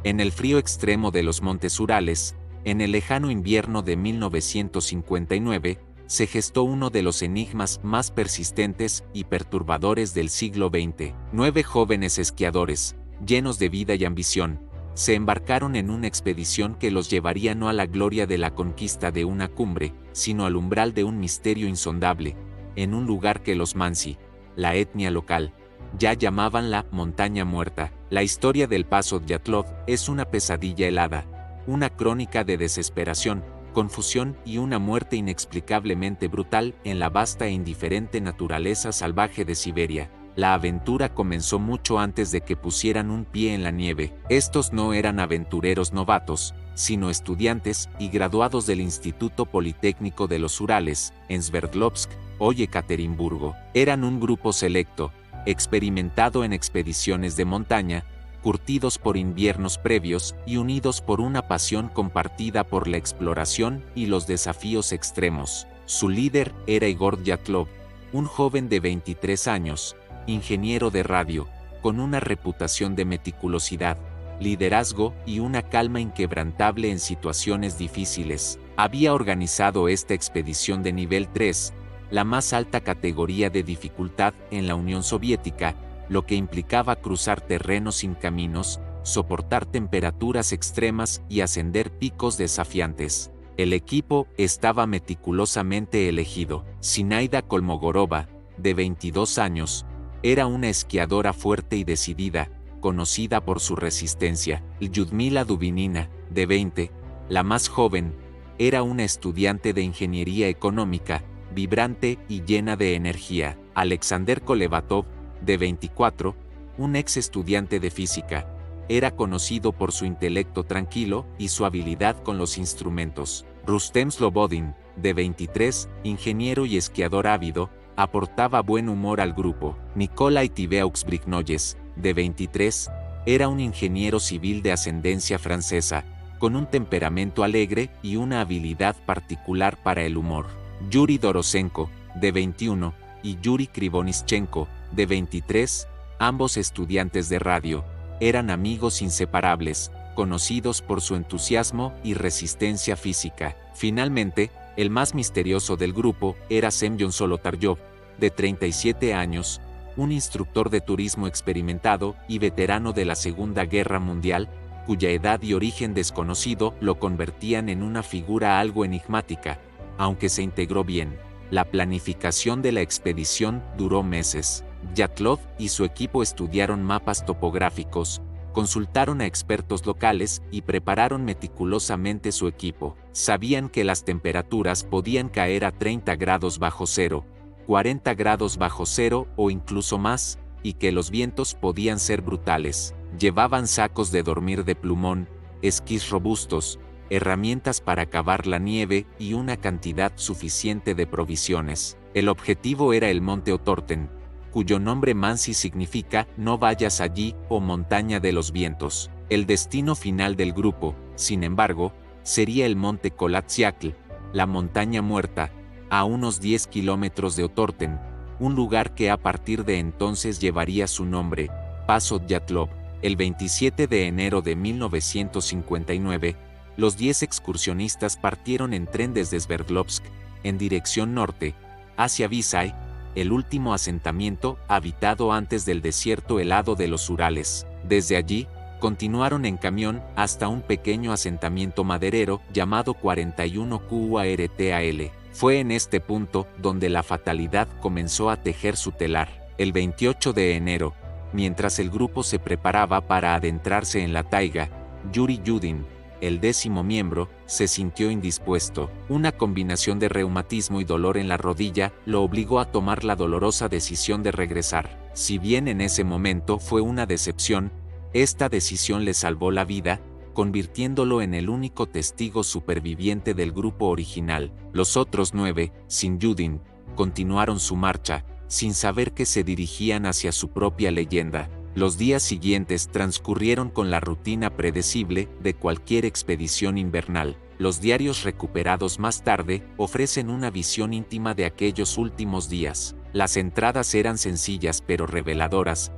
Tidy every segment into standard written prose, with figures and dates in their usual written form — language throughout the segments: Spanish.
En el frío extremo de los montes Urales, en el lejano invierno de 1959, se gestó uno de los enigmas más persistentes y perturbadores del siglo XX. 9 jóvenes esquiadores, llenos de vida y ambición, se embarcaron en una expedición que los llevaría no a la gloria de la conquista de una cumbre, sino al umbral de un misterio insondable, en un lugar que los Mansi, la etnia local, ya llamaban la Montaña Muerta. La historia del Paso Dyatlov es una pesadilla helada, una crónica de desesperación, confusión y una muerte inexplicablemente brutal en la vasta e indiferente naturaleza salvaje de Siberia. La aventura comenzó mucho antes de que pusieran un pie en la nieve. Estos no eran aventureros novatos, sino estudiantes y graduados del Instituto Politécnico de los Urales, en Sverdlovsk, hoy Ekaterimburgo. Eran un grupo selecto, experimentado en expediciones de montaña, curtidos por inviernos previos y unidos por una pasión compartida por la exploración y los desafíos extremos. Su líder era Igor Dyatlov, un joven de 23 años, ingeniero de radio, con una reputación de meticulosidad, liderazgo y una calma inquebrantable en situaciones difíciles. Había organizado esta expedición de nivel 3, la más alta categoría de dificultad en la Unión Soviética, lo que implicaba cruzar terrenos sin caminos, soportar temperaturas extremas y ascender picos desafiantes. El equipo estaba meticulosamente elegido. Zinaida Kolmogorova, de 22 años, era una esquiadora fuerte y decidida, conocida por su resistencia. Lyudmila Dubinina, de 20, la más joven, era una estudiante de ingeniería económica, vibrante y llena de energía. Alexander Kolevatov, de 24, un ex estudiante de física, era conocido por su intelecto tranquilo y su habilidad con los instrumentos. Rustem Slobodin, de 23, ingeniero y esquiador ávido, aportaba buen humor al grupo. Nikolai Tibeux-Brignoyes, de 23, era un ingeniero civil de ascendencia francesa, con un temperamento alegre y una habilidad particular para el humor. Yuri Dorosenko, de 21, y Yuri Krivonischenko, de 23, ambos estudiantes de radio, eran amigos inseparables, conocidos por su entusiasmo y resistencia física. Finalmente, el más misterioso del grupo era Semyon Solotaryov, de 37 años, un instructor de turismo experimentado y veterano de la Segunda Guerra Mundial, cuya edad y origen desconocido lo convertían en una figura algo enigmática, aunque se integró bien. La planificación de la expedición duró meses. Dyatlov y su equipo estudiaron mapas topográficos, consultaron a expertos locales y prepararon meticulosamente su equipo. Sabían que las temperaturas podían caer a 30 grados bajo cero, 40 grados bajo cero o incluso más, y que los vientos podían ser brutales. Llevaban sacos de dormir de plumón, esquís robustos, herramientas para cavar la nieve y una cantidad suficiente de provisiones. El objetivo era el monte Otorten, cuyo nombre Mansi significa no vayas allí o montaña de los vientos. El destino final del grupo, sin embargo, sería el monte Kolatsiakl, la montaña muerta, a unos 10 kilómetros de Otorten, un lugar que a partir de entonces llevaría su nombre, Paso Dyatlov. El 27 de enero de 1959, los 10 excursionistas partieron en tren desde Sverdlovsk, en dirección norte, hacia Visay, el último asentamiento habitado antes del desierto helado de los Urales. Desde allí, continuaron en camión hasta un pequeño asentamiento maderero llamado 41 QUARTAL. Fue en este punto donde la fatalidad comenzó a tejer su telar. El 28 de enero, mientras el grupo se preparaba para adentrarse en la taiga, Yuri Yudin, el 10º miembro, se sintió indispuesto. Una combinación de reumatismo y dolor en la rodilla lo obligó a tomar la dolorosa decisión de regresar. Si bien en ese momento fue una decepción, esta decisión le salvó la vida, convirtiéndolo en el único testigo superviviente del grupo original. Los otros 9, sin Yudin, continuaron su marcha, sin saber que se dirigían hacia su propia leyenda. Los días siguientes transcurrieron con la rutina predecible de cualquier expedición invernal. Los diarios recuperados más tarde ofrecen una visión íntima de aquellos últimos días. Las entradas eran sencillas pero reveladoras.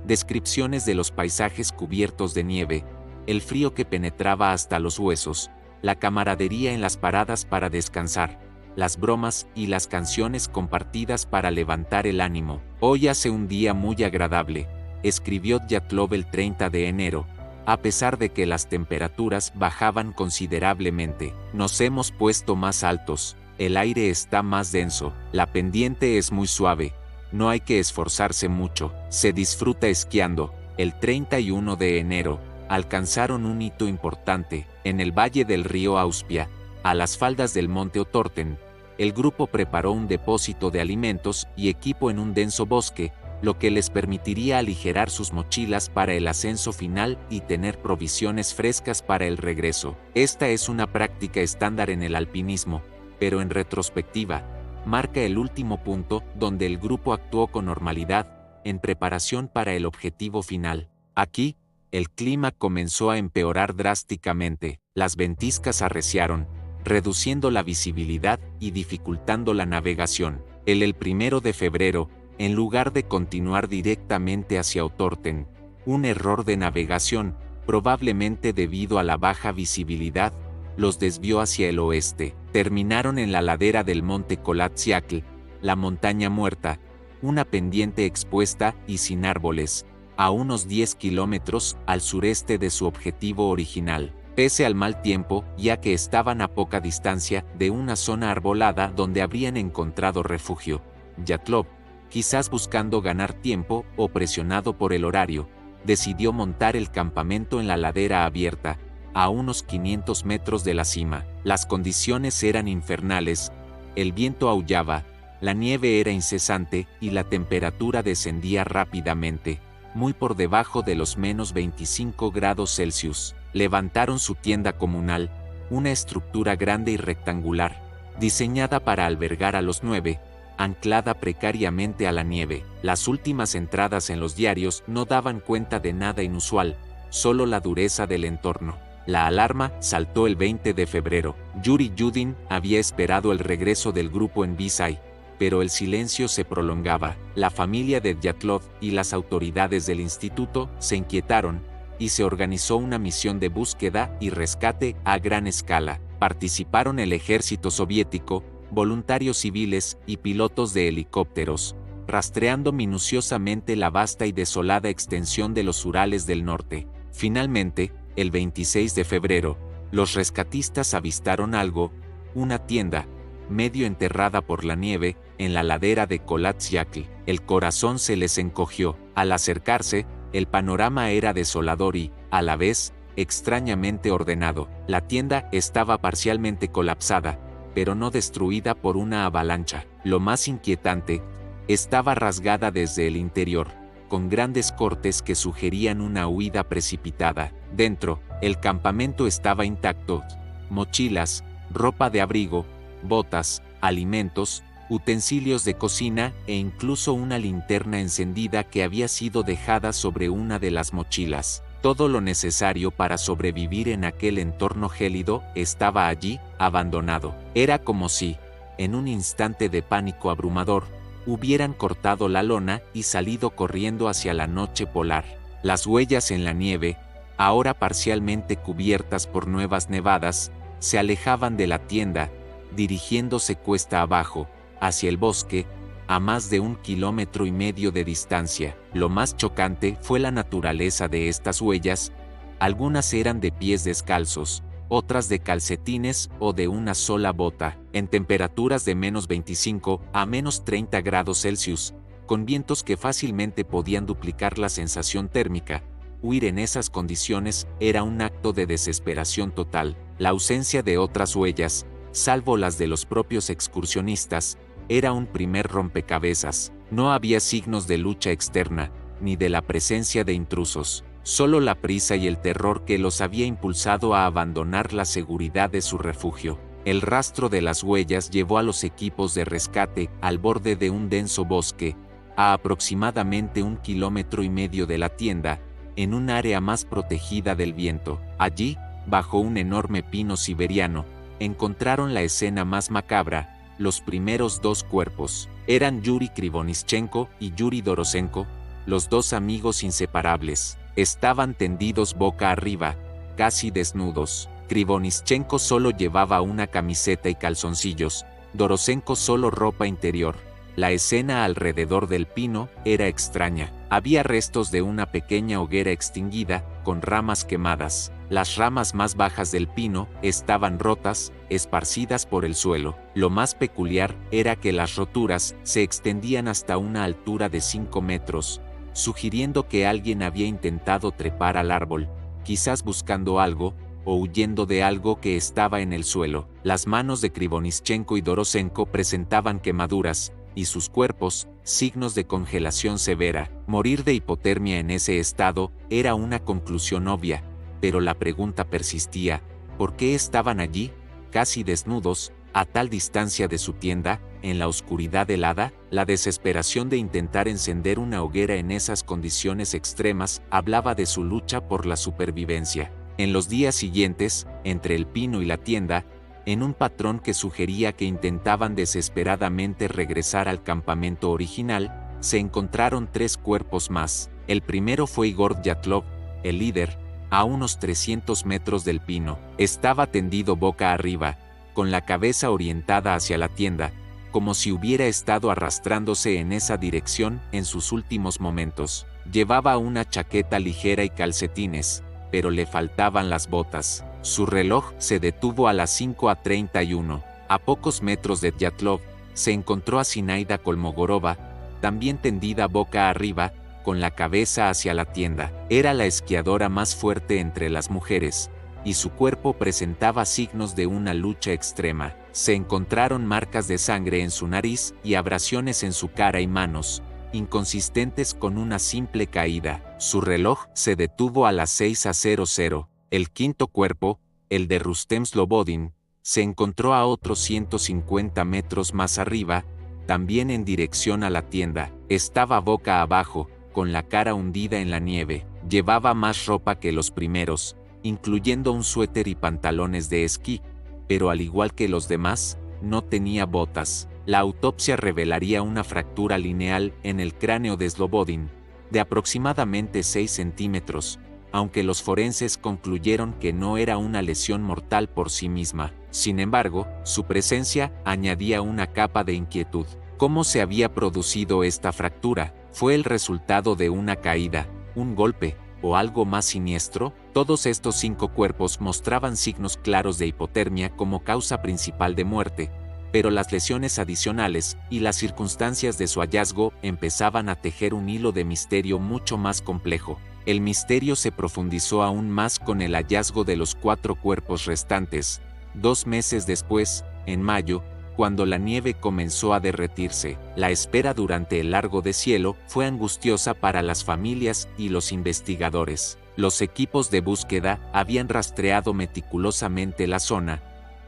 Descripciones de los paisajes cubiertos de nieve, el frío que penetraba hasta los huesos, la camaradería en las paradas para descansar, las bromas y las canciones compartidas para levantar el ánimo. Hoy hace un día muy agradable, escribió Dyatlov el 30 de enero. A pesar de que las temperaturas bajaban considerablemente, nos hemos puesto más altos, el aire está más denso, la pendiente es muy suave, no hay que esforzarse mucho, se disfruta esquiando. El 31 de enero, alcanzaron un hito importante, en el valle del río Auspia, a las faldas del monte Otorten. El grupo preparó un depósito de alimentos y equipo en un denso bosque, lo que les permitiría aligerar sus mochilas para el ascenso final y tener provisiones frescas para el regreso. Esta es una práctica estándar en el alpinismo, pero en retrospectiva, marca el último punto donde el grupo actuó con normalidad, en preparación para el objetivo final. Aquí, el clima comenzó a empeorar drásticamente, las ventiscas arreciaron, reduciendo la visibilidad y dificultando la navegación. El 1 de febrero, en lugar de continuar directamente hacia Otorten, un error de navegación, probablemente debido a la baja visibilidad, los desvió hacia el oeste. Terminaron en la ladera del monte Kolatsiakl, la montaña muerta, una pendiente expuesta y sin árboles, a unos 10 kilómetros al sureste de su objetivo original. Pese al mal tiempo, ya que estaban a poca distancia de una zona arbolada donde habrían encontrado refugio, Dyatlov, quizás buscando ganar tiempo o presionado por el horario, decidió montar el campamento en la ladera abierta, a unos 500 metros de la cima. Las condiciones eran infernales, el viento aullaba, la nieve era incesante y la temperatura descendía rápidamente, muy por debajo de los menos 25 grados Celsius. Levantaron su tienda comunal, una estructura grande y rectangular, diseñada para albergar a los 9, anclada precariamente a la nieve. Las últimas entradas en los diarios no daban cuenta de nada inusual, solo la dureza del entorno. La alarma saltó el 20 de febrero. Yuri Yudin había esperado el regreso del grupo en Visay, pero el silencio se prolongaba. La familia de Dyatlov y las autoridades del instituto se inquietaron, y se organizó una misión de búsqueda y rescate a gran escala. Participaron el ejército soviético, voluntarios civiles y pilotos de helicópteros, rastreando minuciosamente la vasta y desolada extensión de los Urales del norte. Finalmente, el 26 de febrero, los rescatistas avistaron algo, una tienda, medio enterrada por la nieve, en la ladera de Kolatsiakl. El corazón se les encogió. Al acercarse, el panorama era desolador y, a la vez, extrañamente ordenado. La tienda estaba parcialmente colapsada, pero no destruida por una avalancha. Lo más inquietante, estaba rasgada desde el interior, con grandes cortes que sugerían una huida precipitada. Dentro, el campamento estaba intacto: mochilas, ropa de abrigo, botas, alimentos, utensilios de cocina e incluso una linterna encendida que había sido dejada sobre una de las mochilas. Todo lo necesario para sobrevivir en aquel entorno gélido estaba allí, abandonado. Era como si, en un instante de pánico abrumador, hubieran cortado la lona y salido corriendo hacia la noche polar. Las huellas en la nieve, ahora parcialmente cubiertas por nuevas nevadas, se alejaban de la tienda, dirigiéndose cuesta abajo, hacia el bosque, a más de 1,5 kilómetros de distancia. Lo más chocante fue la naturaleza de estas huellas. Algunas eran de pies descalzos, otras de calcetines o de una sola bota, en temperaturas de menos 25 a menos 30 grados Celsius, con vientos que fácilmente podían duplicar la sensación térmica. Huir en esas condiciones era un acto de desesperación total. La ausencia de otras huellas, salvo las de los propios excursionistas, era un primer rompecabezas. No había signos de lucha externa, ni de la presencia de intrusos, solo la prisa y el terror que los había impulsado a abandonar la seguridad de su refugio. El rastro de las huellas llevó a los equipos de rescate al borde de un denso bosque, a aproximadamente 1,5 kilómetros de la tienda, en un área más protegida del viento. Allí, bajo un enorme pino siberiano, encontraron la escena más macabra. Los primeros 2 cuerpos eran Yuri Krivonischenko y Yuri Dorosenko, los 2 amigos inseparables. Estaban tendidos boca arriba, casi desnudos. Krivonischenko solo llevaba una camiseta y calzoncillos, Dorošenko solo ropa interior. La escena alrededor del pino era extraña. Había restos de una pequeña hoguera extinguida, con ramas quemadas. Las ramas más bajas del pino estaban rotas, esparcidas por el suelo. Lo más peculiar era que las roturas se extendían hasta una altura de 5 metros, sugiriendo que alguien había intentado trepar al árbol, quizás buscando algo, o huyendo de algo que estaba en el suelo. Las manos de Krivonischenko y Dorošenko presentaban quemaduras, y sus cuerpos, signos de congelación severa. Morir de hipotermia en ese estado era una conclusión obvia, pero la pregunta persistía: ¿por qué estaban allí, casi desnudos, a tal distancia de su tienda, en la oscuridad helada? La desesperación de intentar encender una hoguera en esas condiciones extremas hablaba de su lucha por la supervivencia. En los días siguientes, entre el pino y la tienda, en un patrón que sugería que intentaban desesperadamente regresar al campamento original, se encontraron 3 cuerpos más. El primero fue Igor Dyatlov, el líder, a unos 300 metros del pino. Estaba tendido boca arriba, con la cabeza orientada hacia la tienda, como si hubiera estado arrastrándose en esa dirección en sus últimos momentos. Llevaba una chaqueta ligera y calcetines, pero le faltaban las botas. Su reloj se detuvo a las 5:31. A pocos metros de Dyatlov, se encontró a Zinaida Kolmogorova, también tendida boca arriba, con la cabeza hacia la tienda. Era la esquiadora más fuerte entre las mujeres, y su cuerpo presentaba signos de una lucha extrema. Se encontraron marcas de sangre en su nariz y abrasiones en su cara y manos, inconsistentes con una simple caída. Su reloj se detuvo a las 6:00. El quinto cuerpo, el de Rustem Slobodin, se encontró a otros 150 metros más arriba, también en dirección a la tienda. Estaba boca abajo, con la cara hundida en la nieve. Llevaba más ropa que los primeros, incluyendo un suéter y pantalones de esquí, pero al igual que los demás, no tenía botas. La autopsia revelaría una fractura lineal en el cráneo de Slobodin, de aproximadamente 6 centímetros, aunque los forenses concluyeron que no era una lesión mortal por sí misma. Sin embargo, su presencia añadía una capa de inquietud. ¿Cómo se había producido esta fractura? ¿Fue el resultado de una caída, un golpe, o algo más siniestro? Todos estos 5 cuerpos mostraban signos claros de hipotermia como causa principal de muerte, pero las lesiones adicionales y las circunstancias de su hallazgo empezaban a tejer un hilo de misterio mucho más complejo. El misterio se profundizó aún más con el hallazgo de los 4 cuerpos restantes, 2 meses después, en mayo, cuando la nieve comenzó a derretirse. La espera durante el largo deshielo fue angustiosa para las familias y los investigadores. Los equipos de búsqueda habían rastreado meticulosamente la zona,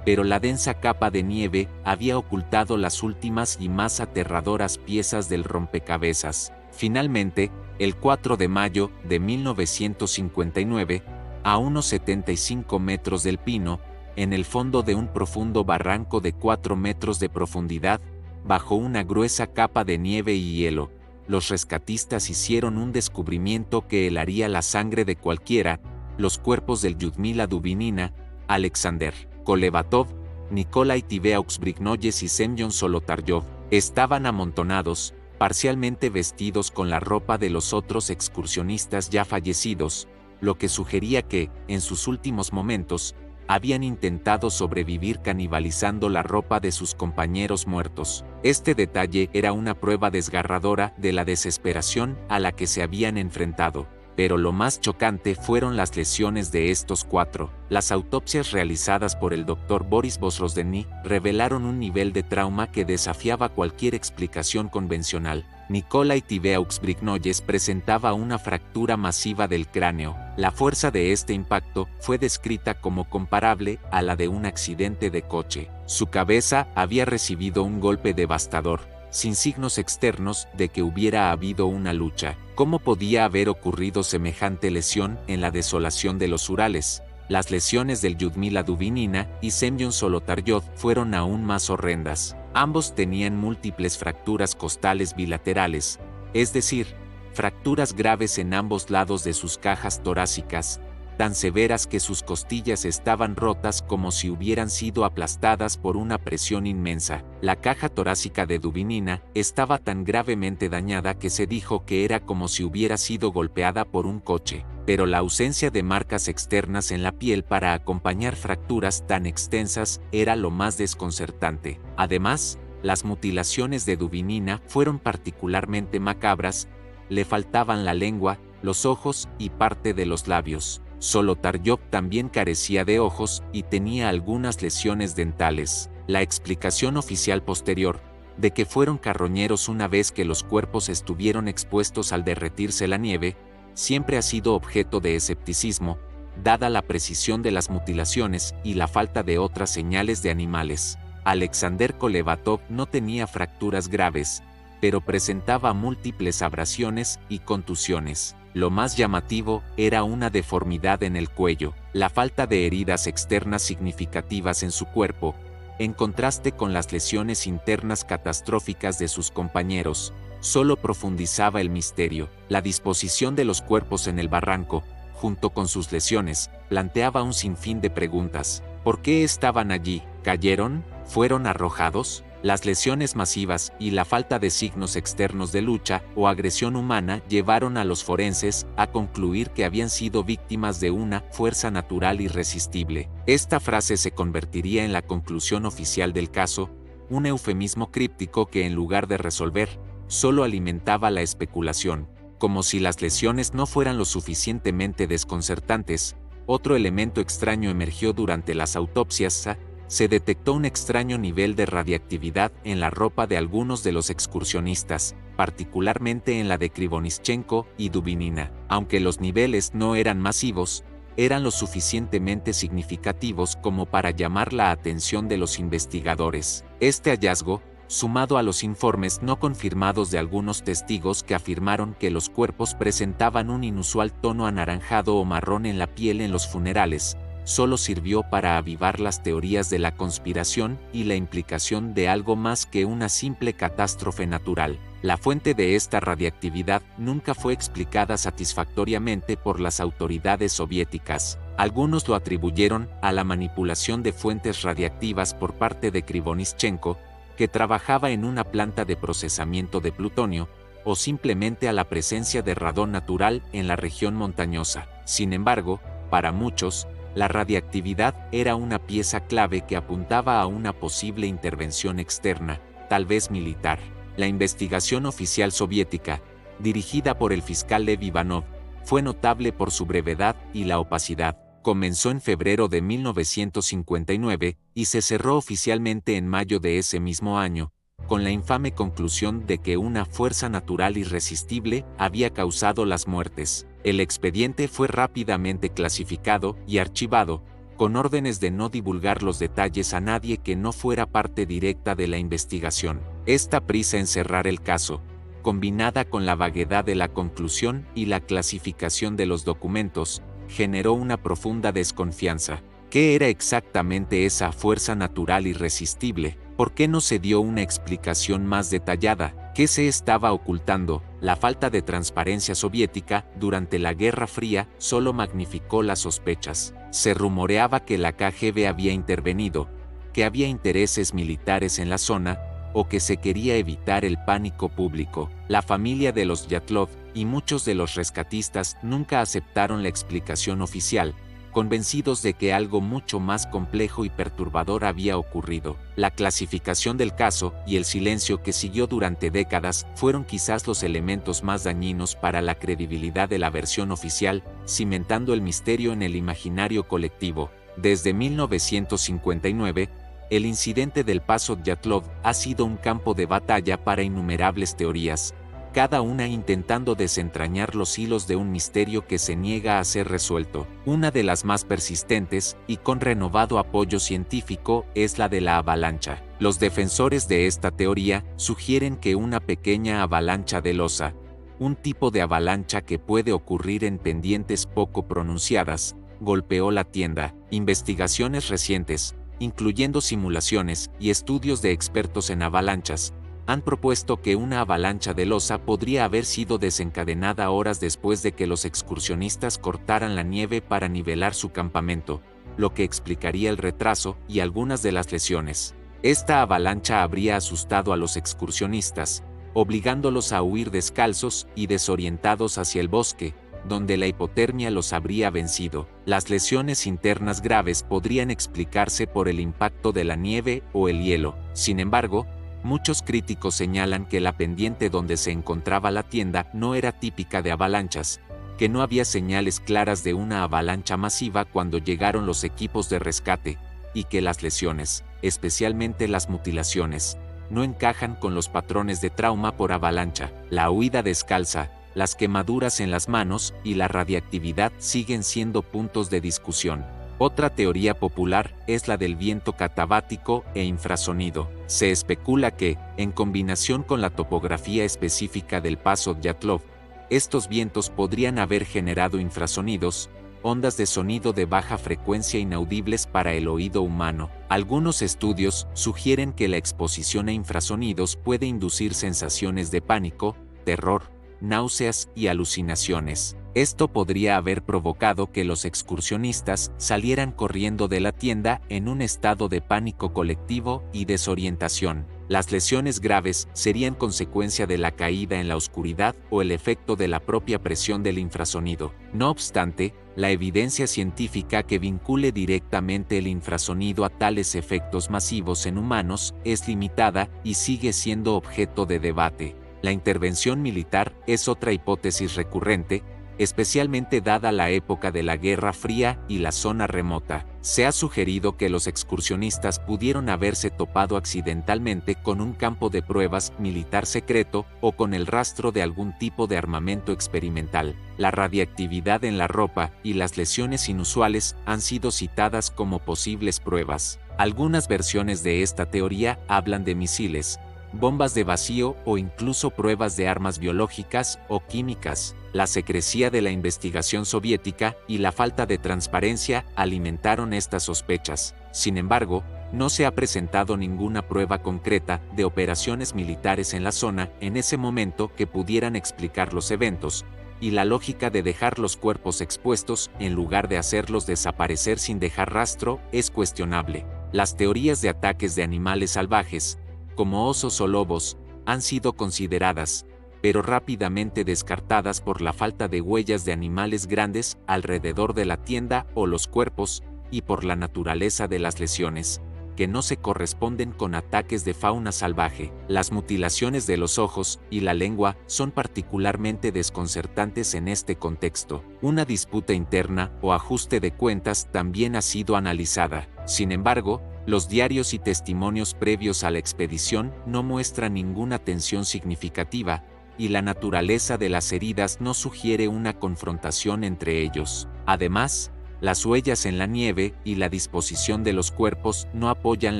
pero la densa capa de nieve había ocultado las últimas y más aterradoras piezas del rompecabezas. Finalmente, el 4 de mayo de 1959, a unos 75 metros del pino, en el fondo de un profundo barranco de 4 metros de profundidad, bajo una gruesa capa de nieve y hielo, los rescatistas hicieron un descubrimiento que helaría la sangre de cualquiera: los cuerpos de Lyudmila Dubinina, Alexander Kolevatov, Nikolai Tibeaux-Brignoyes y Semyon Solotaryov. Estaban amontonados, parcialmente vestidos con la ropa de los otros excursionistas ya fallecidos, lo que sugería que, en sus últimos momentos, habían intentado sobrevivir canibalizando la ropa de sus compañeros muertos. Este detalle era una prueba desgarradora de la desesperación a la que se habían enfrentado. Pero lo más chocante fueron las lesiones de estos 4. Las autopsias realizadas por el Dr. Boris Vozrozhdeny revelaron un nivel de trauma que desafiaba cualquier explicación convencional. Nikolai Tibeaux-Brignoyes presentaba una fractura masiva del cráneo. La fuerza de este impacto fue descrita como comparable a la de un accidente de coche. Su cabeza había recibido un golpe devastador, sin signos externos de que hubiera habido una lucha. ¿Cómo podía haber ocurrido semejante lesión en la desolación de los Urales? Las lesiones del Lyudmila Dubinina y Semyon Solotaryov fueron aún más horrendas. Ambos tenían múltiples fracturas costales bilaterales, es decir, fracturas graves en ambos lados de sus cajas torácicas, tan severas que sus costillas estaban rotas como si hubieran sido aplastadas por una presión inmensa. La caja torácica de Dubinina estaba tan gravemente dañada que se dijo que era como si hubiera sido golpeada por un coche, pero la ausencia de marcas externas en la piel para acompañar fracturas tan extensas era lo más desconcertante. Además, las mutilaciones de Dubinina fueron particularmente macabras. Le faltaban la lengua, los ojos y parte de los labios. Solotaryov también carecía de ojos y tenía algunas lesiones dentales. La explicación oficial posterior, de que fueron carroñeros una vez que los cuerpos estuvieron expuestos al derretirse la nieve, siempre ha sido objeto de escepticismo, dada la precisión de las mutilaciones y la falta de otras señales de animales. Alexander Kolevatov no tenía fracturas graves, pero presentaba múltiples abrasiones y contusiones. Lo más llamativo era una deformidad en el cuello, la falta de heridas externas significativas en su cuerpo, en contraste con las lesiones internas catastróficas de sus compañeros, solo profundizaba el misterio. La disposición de los cuerpos en el barranco, junto con sus lesiones, planteaba un sinfín de preguntas. ¿Por qué estaban allí? ¿Cayeron? ¿Fueron arrojados? Las lesiones masivas y la falta de signos externos de lucha o agresión humana llevaron a los forenses a concluir que habían sido víctimas de una fuerza natural irresistible. Esta frase se convertiría en la conclusión oficial del caso, un eufemismo críptico que en lugar de resolver, solo alimentaba la especulación. Como si las lesiones no fueran lo suficientemente desconcertantes, otro elemento extraño emergió durante las autopsias. Se detectó un extraño nivel de radiactividad en la ropa de algunos de los excursionistas, particularmente en la de Krivonischenko y Dubinina. Aunque los niveles no eran masivos, eran lo suficientemente significativos como para llamar la atención de los investigadores. Este hallazgo, sumado a los informes no confirmados de algunos testigos que afirmaron que los cuerpos presentaban un inusual tono anaranjado o marrón en la piel en los funerales, solo sirvió para avivar las teorías de la conspiración y la implicación de algo más que una simple catástrofe natural. La fuente de esta radiactividad nunca fue explicada satisfactoriamente por las autoridades soviéticas. Algunos lo atribuyeron a la manipulación de fuentes radiactivas por parte de Krivonischenko, que trabajaba en una planta de procesamiento de plutonio, o simplemente a la presencia de radón natural en la región montañosa. Sin embargo, para muchos, la radiactividad era una pieza clave que apuntaba a una posible intervención externa, tal vez militar. La investigación oficial soviética, dirigida por el fiscal Lev Ivanov, fue notable por su brevedad y la opacidad. Comenzó en febrero de 1959 y se cerró oficialmente en mayo de ese mismo año, con la infame conclusión de que una fuerza natural irresistible había causado las muertes. El expediente fue rápidamente clasificado y archivado, con órdenes de no divulgar los detalles a nadie que no fuera parte directa de la investigación. Esta prisa en cerrar el caso, combinada con la vaguedad de la conclusión y la clasificación de los documentos, generó una profunda desconfianza. ¿Qué era exactamente esa fuerza natural irresistible? ¿Por qué no se dio una explicación más detallada? ¿Qué se estaba ocultando? La falta de transparencia soviética durante la Guerra Fría solo magnificó las sospechas. Se rumoreaba que la KGB había intervenido, que había intereses militares en la zona, o que se quería evitar el pánico público. La familia de los Dyatlov y muchos de los rescatistas nunca aceptaron la explicación oficial, convencidos de que algo mucho más complejo y perturbador había ocurrido. La clasificación del caso y el silencio que siguió durante décadas fueron quizás los elementos más dañinos para la credibilidad de la versión oficial, cimentando el misterio en el imaginario colectivo. Desde 1959, el incidente del Paso Dyatlov ha sido un campo de batalla para innumerables teorías, cada una intentando desentrañar los hilos de un misterio que se niega a ser resuelto. Una de las más persistentes, y con renovado apoyo científico, es la de la avalancha. Los defensores de esta teoría sugieren que una pequeña avalancha de losa, un tipo de avalancha que puede ocurrir en pendientes poco pronunciadas, golpeó la tienda. Investigaciones recientes, incluyendo simulaciones y estudios de expertos en avalanchas, han propuesto que una avalancha de losa podría haber sido desencadenada horas después de que los excursionistas cortaran la nieve para nivelar su campamento, lo que explicaría el retraso y algunas de las lesiones. Esta avalancha habría asustado a los excursionistas, obligándolos a huir descalzos y desorientados hacia el bosque, donde la hipotermia los habría vencido. Las lesiones internas graves podrían explicarse por el impacto de la nieve o el hielo. Sin embargo, muchos críticos señalan que la pendiente donde se encontraba la tienda no era típica de avalanchas, que no había señales claras de una avalancha masiva cuando llegaron los equipos de rescate, y que las lesiones, especialmente las mutilaciones, no encajan con los patrones de trauma por avalancha. La huida descalza, las quemaduras en las manos y la radiactividad siguen siendo puntos de discusión. Otra teoría popular es la del viento catabático e infrasonido. Se especula que, en combinación con la topografía específica del paso Dyatlov, estos vientos podrían haber generado infrasonidos, ondas de sonido de baja frecuencia inaudibles para el oído humano. Algunos estudios sugieren que la exposición a infrasonidos puede inducir sensaciones de pánico, terror, náuseas y alucinaciones. Esto podría haber provocado que los excursionistas salieran corriendo de la tienda en un estado de pánico colectivo y desorientación. Las lesiones graves serían consecuencia de la caída en la oscuridad o el efecto de la propia presión del infrasonido. No obstante, la evidencia científica que vincule directamente el infrasonido a tales efectos masivos en humanos es limitada y sigue siendo objeto de debate. La intervención militar es otra hipótesis recurrente, especialmente dada la época de la Guerra Fría y la zona remota. Se ha sugerido que los excursionistas pudieron haberse topado accidentalmente con un campo de pruebas militar secreto o con el rastro de algún tipo de armamento experimental. La radiactividad en la ropa y las lesiones inusuales han sido citadas como posibles pruebas. Algunas versiones de esta teoría hablan de misiles, bombas de vacío o incluso pruebas de armas biológicas o químicas. La secrecía de la investigación soviética y la falta de transparencia alimentaron estas sospechas. Sin embargo, no se ha presentado ninguna prueba concreta de operaciones militares en la zona en ese momento que pudieran explicar los eventos, y la lógica de dejar los cuerpos expuestos en lugar de hacerlos desaparecer sin dejar rastro es cuestionable. Las teorías de ataques de animales salvajes, como osos o lobos, han sido consideradas, pero rápidamente descartadas por la falta de huellas de animales grandes alrededor de la tienda o los cuerpos, y por la naturaleza de las lesiones, que no se corresponden con ataques de fauna salvaje. Las mutilaciones de los ojos y la lengua son particularmente desconcertantes en este contexto. Una disputa interna o ajuste de cuentas también ha sido analizada. Sin embargo, los diarios y testimonios previos a la expedición no muestran ninguna tensión significativa, y la naturaleza de las heridas no sugiere una confrontación entre ellos. Además, las huellas en la nieve y la disposición de los cuerpos no apoyan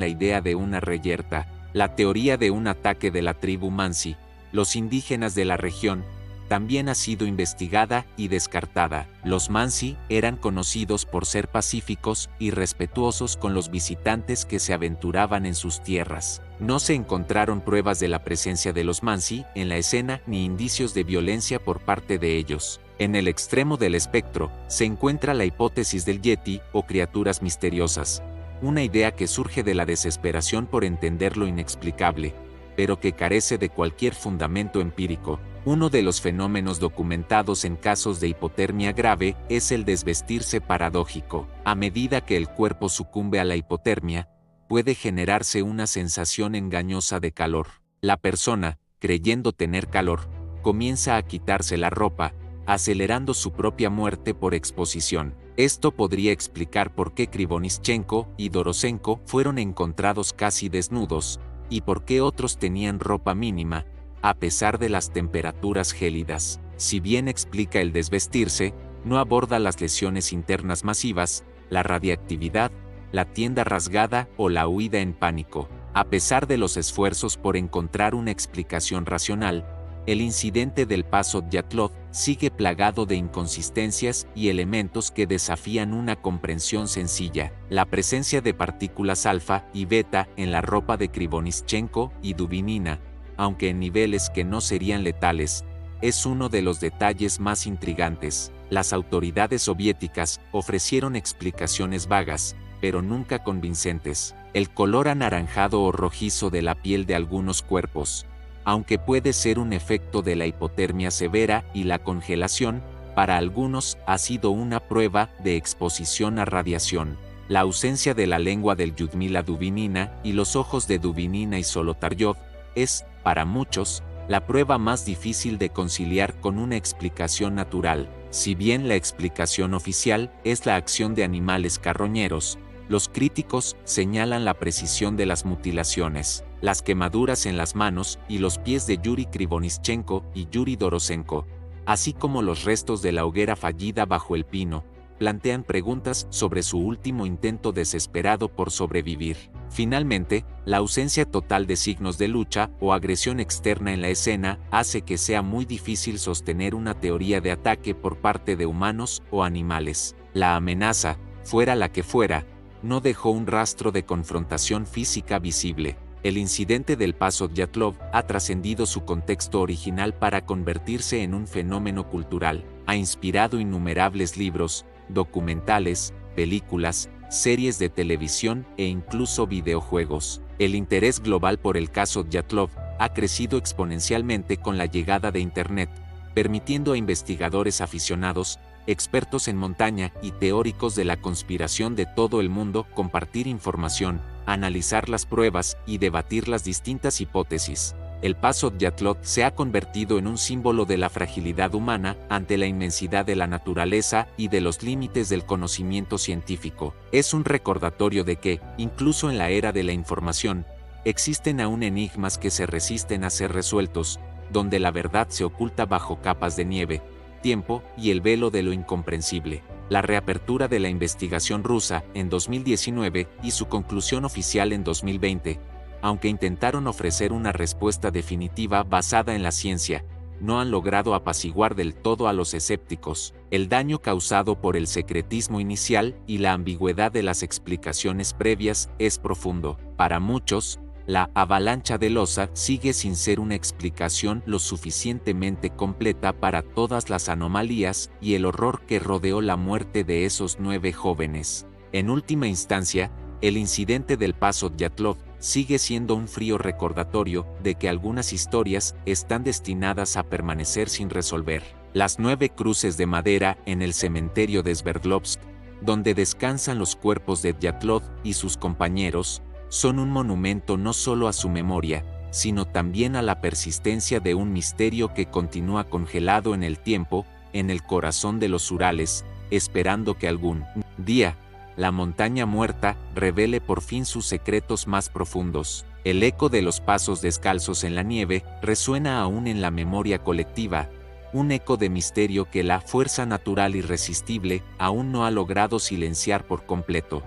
la idea de una reyerta. La teoría de un ataque de la tribu Mansi, los indígenas de la región, también ha sido investigada y descartada. Los Mansi eran conocidos por ser pacíficos y respetuosos con los visitantes que se aventuraban en sus tierras. No se encontraron pruebas de la presencia de los Mansi en la escena ni indicios de violencia por parte de ellos. En el extremo del espectro se encuentra la hipótesis del Yeti o criaturas misteriosas, una idea que surge de la desesperación por entender lo inexplicable, pero que carece de cualquier fundamento empírico. Uno de los fenómenos documentados en casos de hipotermia grave es el desvestirse paradójico. A medida que el cuerpo sucumbe a la hipotermia, puede generarse una sensación engañosa de calor. La persona, creyendo tener calor, comienza a quitarse la ropa, acelerando su propia muerte por exposición. Esto podría explicar por qué Krivonischenko y Dorosenko fueron encontrados casi desnudos, y por qué otros tenían ropa mínima, a pesar de las temperaturas gélidas. Si bien explica el desvestirse, no aborda las lesiones internas masivas, la radiactividad, la tienda rasgada o la huida en pánico. A pesar de los esfuerzos por encontrar una explicación racional, el incidente del paso Dyatlov sigue plagado de inconsistencias y elementos que desafían una comprensión sencilla. La presencia de partículas alfa y beta en la ropa de Krivonischenko y Dubinina, aunque en niveles que no serían letales, es uno de los detalles más intrigantes. Las autoridades soviéticas ofrecieron explicaciones vagas, pero nunca convincentes. El color anaranjado o rojizo de la piel de algunos cuerpos, aunque puede ser un efecto de la hipotermia severa y la congelación, para algunos ha sido una prueba de exposición a radiación. La ausencia de la lengua del Lyudmila Dubinina y los ojos de Dubinina y Solotaryov es, para muchos, la prueba más difícil de conciliar con una explicación natural. Si bien la explicación oficial es la acción de animales carroñeros, los críticos señalan la precisión de las mutilaciones, las quemaduras en las manos y los pies de Yuri Krivonischenko y Yuri Dorosenko, así como los restos de la hoguera fallida bajo el pino, plantean preguntas sobre su último intento desesperado por sobrevivir. Finalmente, la ausencia total de signos de lucha o agresión externa en la escena hace que sea muy difícil sostener una teoría de ataque por parte de humanos o animales. La amenaza, fuera la que fuera, no dejó un rastro de confrontación física visible. El incidente del Paso Dyatlov ha trascendido su contexto original para convertirse en un fenómeno cultural. Ha inspirado innumerables libros, documentales, películas, series de televisión e incluso videojuegos. El interés global por el caso Dyatlov ha crecido exponencialmente con la llegada de Internet, permitiendo a investigadores aficionados, expertos en montaña y teóricos de la conspiración de todo el mundo compartir información, analizar las pruebas y debatir las distintas hipótesis. El Paso Dyatlov se ha convertido en un símbolo de la fragilidad humana ante la inmensidad de la naturaleza y de los límites del conocimiento científico. Es un recordatorio de que, incluso en la era de la información, existen aún enigmas que se resisten a ser resueltos, donde la verdad se oculta bajo capas de nieve, tiempo y el velo de lo incomprensible. La reapertura de la investigación rusa en 2019 y su conclusión oficial en 2020, aunque intentaron ofrecer una respuesta definitiva basada en la ciencia, no han logrado apaciguar del todo a los escépticos. El daño causado por el secretismo inicial y la ambigüedad de las explicaciones previas es profundo. Para muchos, la avalancha de losa sigue sin ser una explicación lo suficientemente completa para todas las anomalías y el horror que rodeó la muerte de esos 9 jóvenes. En última instancia, el incidente del Paso Dyatlov sigue siendo un frío recordatorio de que algunas historias están destinadas a permanecer sin resolver. Las 9 cruces de madera en el cementerio de Sverdlovsk, donde descansan los cuerpos de Dyatlov y sus compañeros, son un monumento no solo a su memoria, sino también a la persistencia de un misterio que continúa congelado en el tiempo, en el corazón de los Urales, esperando que algún día, la montaña muerta revele por fin sus secretos más profundos. El eco de los pasos descalzos en la nieve resuena aún en la memoria colectiva, un eco de misterio que la fuerza natural irresistible aún no ha logrado silenciar por completo.